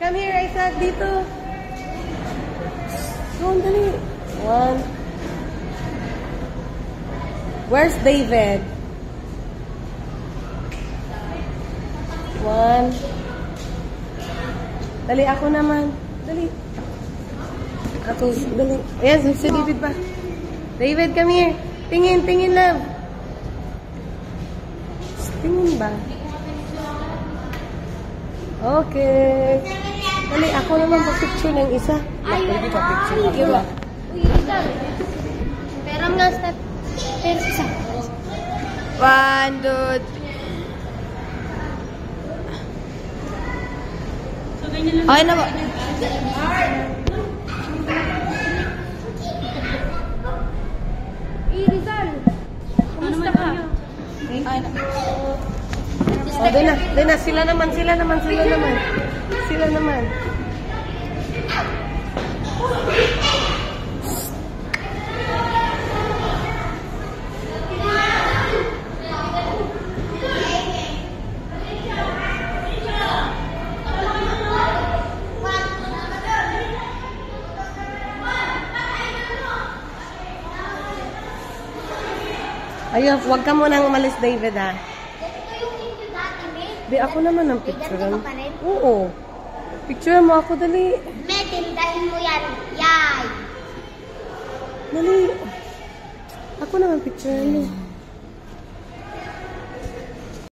Come here, Isaac. Dito. Go, dali. 1. Where's David? 1. Dali, ako naman. Dali. Ako, dali. Ayan, si David pa. David, come here. Tingin, tingin, love. Tingin ba? Okay. Dali, ako naman pa-picture ng isa. Pwede pa-picture ako ba? Pero nga step. Pero isa. 1, 2, 3. Okay na ba? Rizal. Kumusta ka? Ay, na. Oh, doon na. Sila naman. Ayun, huwag ka munang umalis, David, ha? Di, ako naman ang picture. Oo. Picture mo ako, dali. Me, tindahin mo yan. Yay! Dali. Ako naman picture mo.